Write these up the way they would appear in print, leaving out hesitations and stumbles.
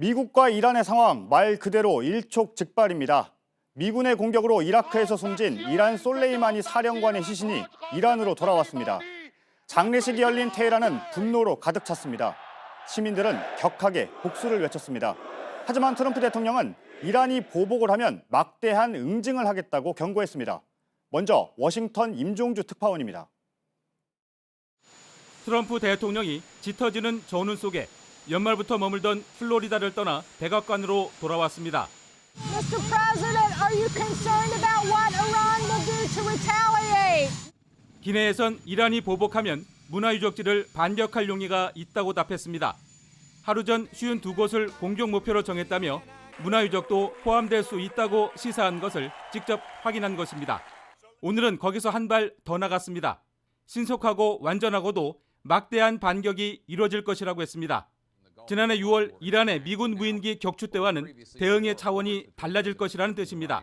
미국과 이란의 상황 말 그대로 일촉즉발입니다. 미군의 공격으로 이라크에서 숨진 이란 솔레이마니 사령관의 시신이 이란으로 돌아왔습니다. 장례식이 열린 테헤란은 분노로 가득 찼습니다. 시민들은 격하게 복수를 외쳤습니다. 하지만 트럼프 대통령은 이란이 보복을 하면 막대한 응징을 하겠다고 경고했습니다. 먼저 워싱턴 임종주 특파원입니다. 트럼프 대통령이 짙어지는 전운 속에 연말부터 머물던 플로리다를 떠나 백악관으로 돌아왔습니다. Mr. President, are you concerned about what Iran will do to retaliate? 기내에선 이란이 보복하면 문화유적지를 반격할 용의가 있다고 답했습니다. 하루 전 52곳을 공격 목표로 정했다며 문화유적도 포함될 수 있다고 시사한 것을 직접 확인한 것입니다. 오늘은 거기서 한 발 더 나갔습니다. 신속하고 완전하고도 막대한 반격이 이뤄질 것이라고 했습니다. 지난해 6월 이란의 미군 무인기 격추 때와는 대응의 차원이 달라질 것이라는 뜻입니다.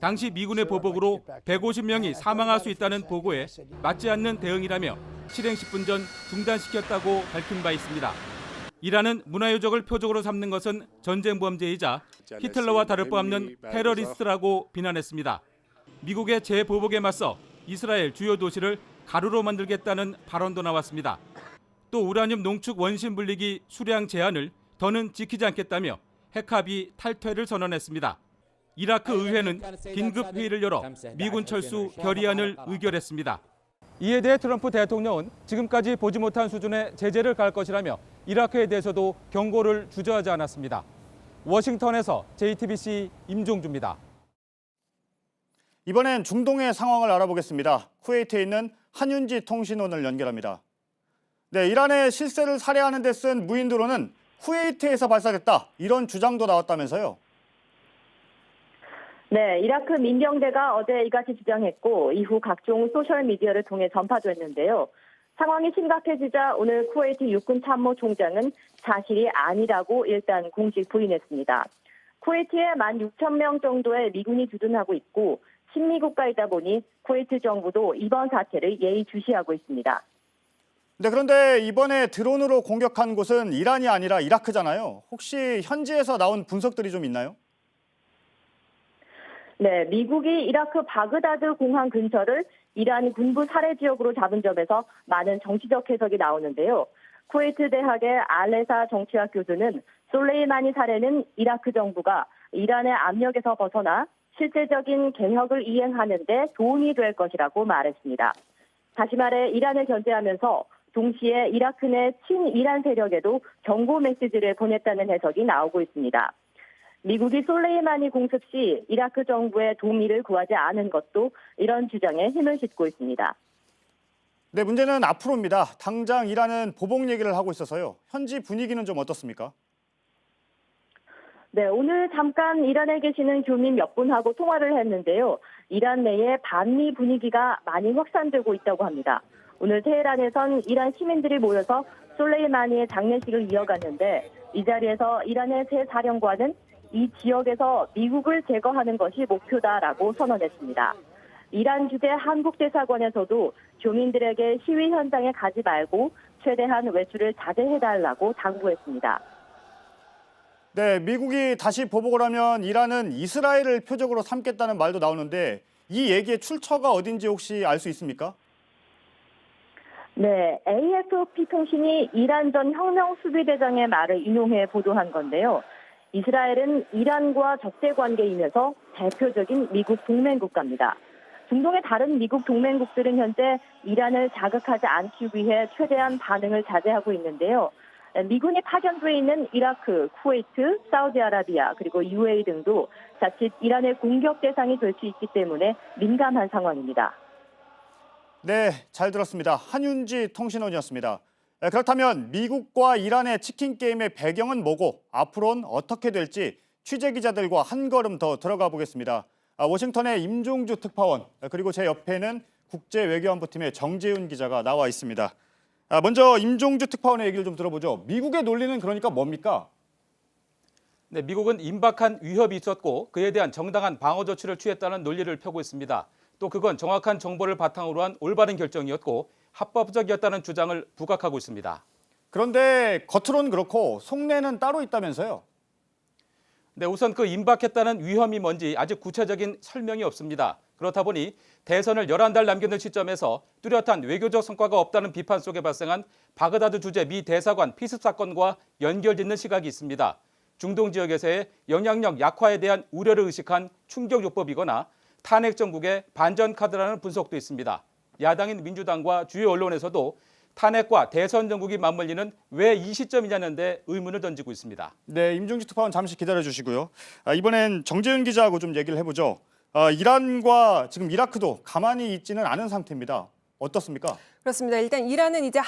당시 미군의 보복으로 150명이 사망할 수 있다는 보고에 맞지 않는 대응이라며 실행 10분 전 중단시켰다고 밝힌 바 있습니다. 이란은 문화유적을 표적으로 삼는 것은 전쟁 범죄이자 히틀러와 다를 바 없는 테러리스트라고 비난했습니다. 미국의 재보복에 맞서 이스라엘 주요 도시를 가루로 만들겠다는 발언도 나왔습니다. 또 우라늄 농축 원심 분리기 수량 제한을 더는 지키지 않겠다며 핵합의 탈퇴를 선언했습니다. 이라크 의회는 긴급 회의를 열어 미군 철수 결의안을 의결했습니다. 이에 대해 트럼프 대통령은 지금까지 보지 못한 수준의 제재를 가할 것이라며 이라크에 대해서도 경고를 주저하지 않았습니다. 워싱턴에서 JTBC 임종주입니다. 이번엔 중동의 상황을 알아보겠습니다. 쿠웨이트에 있는 한윤지 통신원을 연결합니다. 네, 이란의 실세를 살해하는 데 쓴 무인 드론은 쿠웨이트에서 발사됐다. 이런 주장도 나왔다면서요? 네, 이라크 민병대가 어제 이같이 주장했고 이후 각종 소셜미디어를 통해 전파도 했는데요. 상황이 심각해지자 오늘 쿠웨이트 육군 참모총장은 사실이 아니라고 일단 공식 부인했습니다. 쿠웨이트에 16,000명 정도의 미군이 주둔하고 있고 친미 국가이다 보니 쿠웨이트 정부도 이번 사태를 예의주시하고 있습니다. 네, 그런데 이번에 드론으로 공격한 곳은 이란이 아니라 이라크잖아요. 혹시 현지에서 나온 분석들이 좀 있나요? 네, 미국이 이라크 바그다드 공항 근처를 이란 군부 살해 지역으로 잡은 점에서 많은 정치적 해석이 나오는데요. 쿠웨이트 대학의 알레사 정치학 교수는 솔레이마니 살해는 이라크 정부가 이란의 압력에서 벗어나 실제적인 개혁을 이행하는 데 도움이 될 것이라고 말했습니다. 다시 말해 이란을 견제하면서 동시에 이라크 내 친이란 세력에도 경고 메시지를 보냈다는 해석이 나오고 있습니다. 미국이 솔레이마니 공습 시 이라크 정부의 동의를 구하지 않은 것도 이런 주장에 힘을 싣고 있습니다. 네, 문제는 앞으로입니다. 당장 이란은 보복 얘기를 하고 있어서요. 현지 분위기는 좀 어떻습니까? 네, 오늘 잠깐 이란에 계시는 교민 몇 분하고 통화를 했는데요. 이란 내에 반미 분위기가 많이 확산되고 있다고 합니다. 오늘 테헤란에선 이란 시민들이 모여서 솔레이마니의 장례식을 이어갔는데 이 자리에서 이란의 새 사령관은 이 지역에서 미국을 제거하는 것이 목표다라고 선언했습니다. 이란 주재 한국 대사관에서도 교민들에게 시위 현장에 가지 말고 최대한 외출을 자제해달라고 당부했습니다. 네, 미국이 다시 보복을 하면 이란은 이스라엘을 표적으로 삼겠다는 말도 나오는데 이 얘기의 출처가 어딘지 혹시 알 수 있습니까? 네, AFP 통신이 이란 전 혁명수비대장의 말을 인용해 보도한 건데요. 이스라엘은 이란과 적대 관계이면서 대표적인 미국 동맹국가입니다. 중동의 다른 미국 동맹국들은 현재 이란을 자극하지 않기 위해 최대한 반응을 자제하고 있는데요. 미군이 파견돼 있는 이라크, 쿠웨이트, 사우디아라비아 그리고 UAE 등도 자칫 이란의 공격 대상이 될 수 있기 때문에 민감한 상황입니다. 네, 잘 들었습니다. 한윤지 통신원이었습니다. 그렇다면 미국과 이란의 치킨 게임의 배경은 뭐고 앞으로는 어떻게 될지 취재 기자들과 한 걸음 더 들어가 보겠습니다. 워싱턴의 임종주 특파원 그리고 제 옆에는 국제외교안보팀의 정재훈 기자가 나와 있습니다. 먼저 임종주 특파원의 얘기를 좀 들어보죠. 미국의 논리는 그러니까 뭡니까? 네, 미국은 임박한 위협이 있었고 그에 대한 정당한 방어 조치를 취했다는 논리를 펴고 있습니다. 또 그건 정확한 정보를 바탕으로 한 올바른 결정이었고 합법적이었다는 주장을 부각하고 있습니다. 그런데 겉으로는 그렇고 속내는 따로 있다면서요? 네, 우선 그 임박했다는 위험이 뭔지 아직 구체적인 설명이 없습니다. 그렇다 보니 대선을 11달 남겨둔 시점에서 뚜렷한 외교적 성과가 없다는 비판 속에 발생한 바그다드 주재 미 대사관 피습 사건과 연결짓는 시각이 있습니다. 중동 지역에서의 영향력 약화에 대한 우려를 의식한 충격요법이거나 탄핵 정국의 반전 카드라는 분석도 있습니다. 야당인 민주당과 주요 언론에서도 탄핵과 대선 정국이 맞물리는 왜 이 시점이냐는 데 의문을 던지고 있습니다. 네, 임종지 특파원 잠시 기다려주시고요. 이번엔 정재윤 기자하고 좀 얘기를 해보죠. 이란과 지금 이라크도 가만히 있지는 않은 상태입니다. 어떻습니까? 그렇습니다. 일단 이란은 이제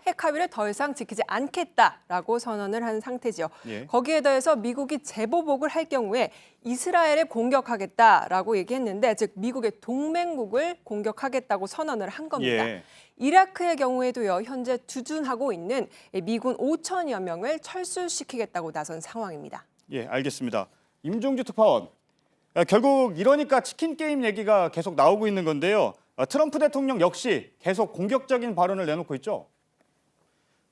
핵합의를 더 이상 지키지 않겠다라고 선언을 한 상태지요. 예. 거기에 더해서 미국이 재보복을 할 경우에 이스라엘을 공격하겠다라고 얘기했는데, 즉 미국의 동맹국을 공격하겠다고 선언을 한 겁니다. 예. 이라크의 경우에도요, 현재 주둔하고 있는 미군 5천여 명을 철수시키겠다고 나선 상황입니다. 예, 알겠습니다. 임종주 특파원, 결국 이러니까 치킨 게임 얘기가 계속 나오고 있는 건데요. 트럼프 대통령 역시 계속 공격적인 발언을 내놓고 있죠.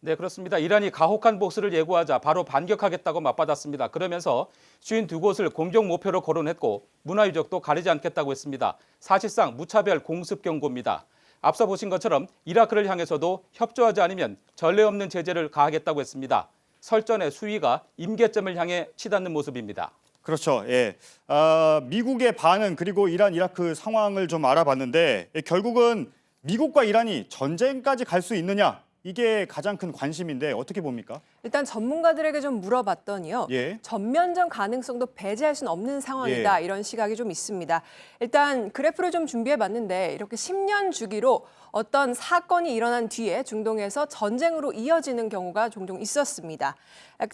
네, 그렇습니다. 이란이 가혹한 복수를 예고하자 바로 반격하겠다고 맞받았습니다. 그러면서 52곳을 공격 목표로 거론했고 문화유적도 가리지 않겠다고 했습니다. 사실상 무차별 공습 경고입니다. 앞서 보신 것처럼 이라크를 향해서도 협조하지 않으면 전례 없는 제재를 가하겠다고 했습니다. 설전의 수위가 임계점을 향해 치닫는 모습입니다. 그렇죠. 예. 미국의 반응 그리고 이란 이라크 상황을 좀 알아봤는데 결국은 미국과 이란이 전쟁까지 갈 수 있느냐, 이게 가장 큰 관심인데 어떻게 봅니까? 일단 전문가들에게 좀 물어봤더니요. 예. 전면전 가능성도 배제할 수는 없는 상황이다. 예. 이런 시각이 좀 있습니다. 일단 그래프를 좀 준비해봤는데 이렇게 10년 주기로 어떤 사건이 일어난 뒤에 중동에서 전쟁으로 이어지는 경우가 종종 있었습니다.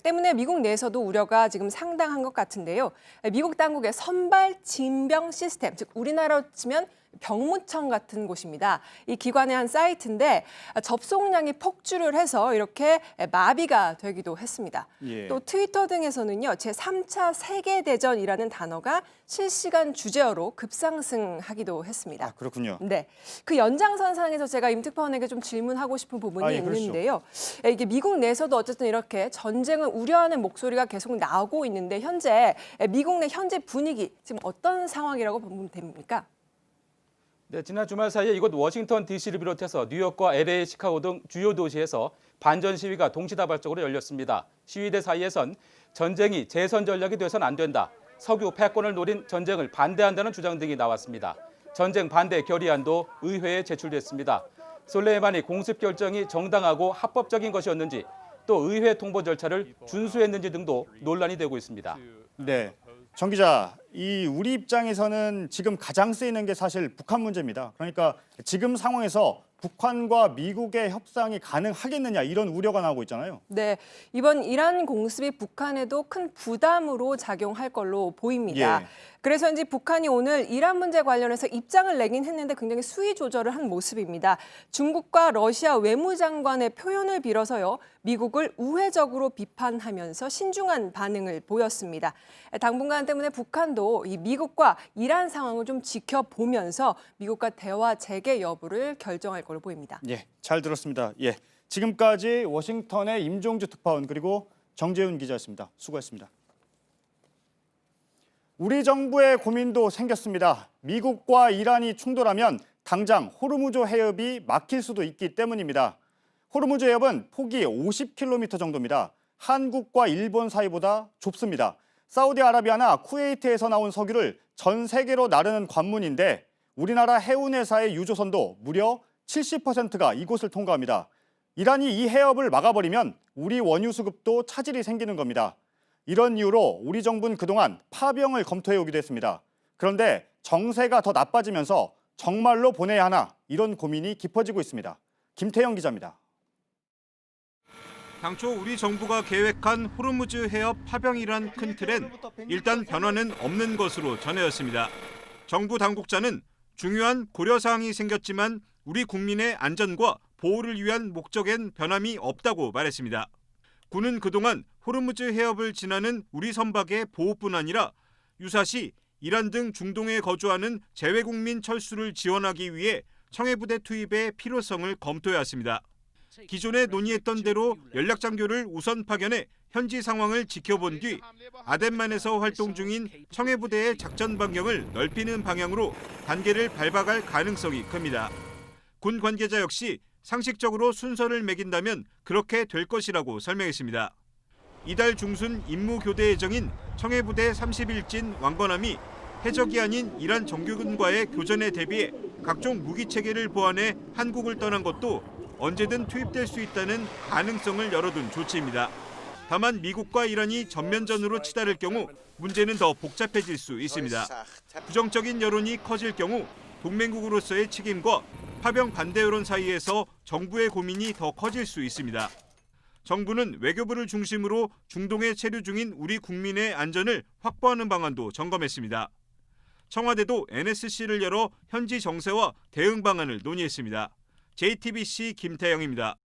때문에 미국 내에서도 우려가 지금 상당한 것 같은데요. 미국 당국의 선발 진병 시스템, 즉 우리나라로 치면 병무청 같은 곳입니다. 이 기관의 한 사이트인데 접속량이 폭주를 해서 이렇게 마비가 되기도 했습니다. 예. 또 트위터 등에서는요, 제3차 세계대전이라는 단어가 실시간 주제어로 급상승하기도 했습니다. 그렇군요. 네, 그 연장선상에서 제가 임 특파원에게 좀 질문하고 싶은 부분이 예, 그러시죠. 있는데요. 이게 미국 내에서도 어쨌든 이렇게 전쟁을 우려하는 목소리가 계속 나오고 있는데 현재 미국 내 현재 분위기 지금 어떤 상황이라고 보면 됩니까? 네, 지난 주말 사이에 이곳 워싱턴 DC를 비롯해서 뉴욕과 LA, 시카고 등 주요 도시에서 반전 시위가 동시다발적으로 열렸습니다. 시위대 사이에선 전쟁이 재선 전략이 돼선 안 된다, 석유 패권을 노린 전쟁을 반대한다는 주장 등이 나왔습니다. 전쟁 반대 결의안도 의회에 제출됐습니다. 솔레이마니 공습 결정이 정당하고 합법적인 것이었는지, 또 의회 통보 절차를 준수했는지 등도 논란이 되고 있습니다. 네, 정 기자, 우리 입장에서는 지금 가장 쓰이는 게 사실 북한 문제입니다. 그러니까 지금 상황에서 북한과 미국의 협상이 가능하겠느냐, 이런 우려가 나오고 있잖아요. 네, 이번 이란 공습이 북한에도 큰 부담으로 작용할 걸로 보입니다. 예. 그래서인지 북한이 오늘 이란 문제 관련해서 입장을 내긴 했는데 굉장히 수위 조절을 한 모습입니다. 중국과 러시아 외무장관의 표현을 빌어서요, 미국을 우회적으로 비판하면서 신중한 반응을 보였습니다. 당분간 때문에 북한도 이 미국과 이란 상황을 좀 지켜보면서 미국과 대화 재개 여부를 결정할 걸로 보입니다. 예, 잘 들었습니다. 예, 지금까지 워싱턴의 임종주 특파원 그리고 정재윤 기자였습니다. 수고했습니다. 우리 정부의 고민도 생겼습니다. 미국과 이란이 충돌하면 당장 호르무즈 해협이 막힐 수도 있기 때문입니다. 호르무즈 해협은 폭이 50km 정도입니다. 한국과 일본 사이보다 좁습니다. 사우디아라비아나 쿠웨이트에서 나온 석유를 전 세계로 나르는 관문인데 우리나라 해운회사의 유조선도 무려 70%가 이곳을 통과합니다. 이란이 이 해협을 막아버리면 우리 원유 수급도 차질이 생기는 겁니다. 이런 이유로 우리 정부는 그동안 파병을 검토해오기도 했습니다. 그런데 정세가 더 나빠지면서 정말로 보내야 하나, 이런 고민이 깊어지고 있습니다. 김태영 기자입니다. 당초 우리 정부가 계획한 호르무즈 해협 파병이란 큰 틀엔 일단 변화는 없는 것으로 전해졌습니다. 정부 당국자는 중요한 고려사항이 생겼지만 우리 국민의 안전과 보호를 위한 목적엔 변함이 없다고 말했습니다. 군은 그동안 호르무즈 해협을 지나는 우리 선박의 보호뿐 아니라 유사시 이란 등 중동에 거주하는 재외국민 철수를 지원하기 위해 청해부대 투입의 필요성을 검토해왔습니다. 기존에 논의했던 대로 연락장교를 우선 파견해 현지 상황을 지켜본 뒤 아덴만에서 활동 중인 청해부대의 작전 반경을 넓히는 방향으로 단계를 밟아갈 가능성이 큽니다. 군 관계자 역시 상식적으로 순서를 매긴다면 그렇게 될 것이라고 설명했습니다. 이달 중순 임무 교대 예정인 청해부대 30일진 왕건함이 해적이 아닌 이란 정규군과의 교전에 대비해 각종 무기 체계를 보완해 한국을 떠난 것도 언제든 투입될 수 있다는 가능성을 열어둔 조치입니다. 다만 미국과 이란이 전면전으로 치달을 경우 문제는 더 복잡해질 수 있습니다. 부정적인 여론이 커질 경우 동맹국으로서의 책임과 파병 반대 여론 사이에서 정부의 고민이 더 커질 수 있습니다. 정부는 외교부를 중심으로 중동에 체류 중인 우리 국민의 안전을 확보하는 방안도 점검했습니다. 청와대도 NSC를 열어 현지 정세와 대응 방안을 논의했습니다. JTBC 김태영입니다.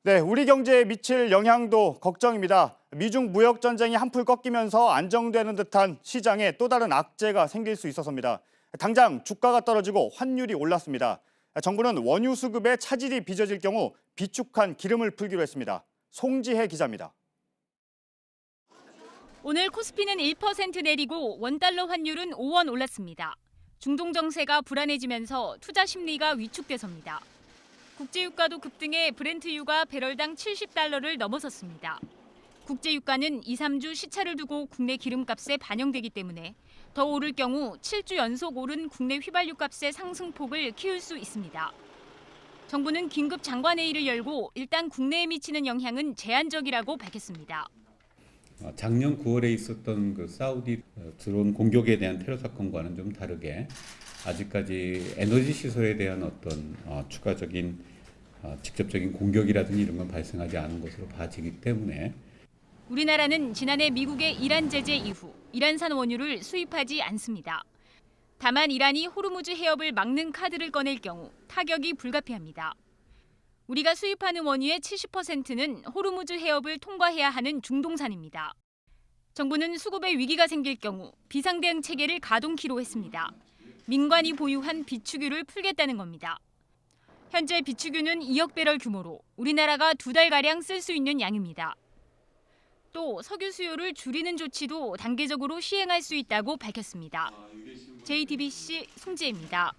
네, 우리 경제에 미칠 영향도 걱정입니다. 미중 무역 전쟁이 한풀 꺾이면서 안정되는 듯한 시장에 또 다른 악재가 생길 수 있어서입니다. 당장 주가가 떨어지고 환율이 올랐습니다. 정부는 원유 수급에 차질이 빚어질 경우 비축한 기름을 풀기로 했습니다. 송지혜 기자입니다. 오늘 코스피는 1% 내리고 원달러 환율은 5원 올랐습니다. 중동 정세가 불안해지면서 투자 심리가 위축돼서입니다. 국제유가도 급등해 브렌트유가 배럴당 70달러를 넘어섰습니다. 국제유가는 2, 3주 시차를 두고 국내 기름값에 반영되기 때문에 더 오를 경우 7주 연속 오른 국내 휘발유 값의 상승폭을 키울 수 있습니다. 정부는 긴급 장관회의를 열고 일단 국내에 미치는 영향은 제한적이라고 밝혔습니다. 작년 9월에 있었던 그 사우디 드론 공격에 대한 테러 사건과는 좀 다르게 아직까지 에너지 시설에 대한 어떤 추가적인 직접적인 공격이라든지 이런 건 발생하지 않은 것으로 봐지기 때문에 우리나라는 지난해 미국의 이란 제재 이후 이란산 원유를 수입하지 않습니다. 다만 이란이 호르무즈 해협을 막는 카드를 꺼낼 경우 타격이 불가피합니다. 우리가 수입하는 원유의 70%는 호르무즈 해협을 통과해야 하는 중동산입니다. 정부는 수급에 위기가 생길 경우 비상대응 체계를 가동키로 했습니다. 민관이 보유한 비축유를 풀겠다는 겁니다. 현재 비축유는 2억 배럴 규모로 우리나라가 2달가량 쓸 수 있는 양입니다. 또 석유 수요를 줄이는 조치도 단계적으로 시행할 수 있다고 밝혔습니다. JTBC 송지혜입니다.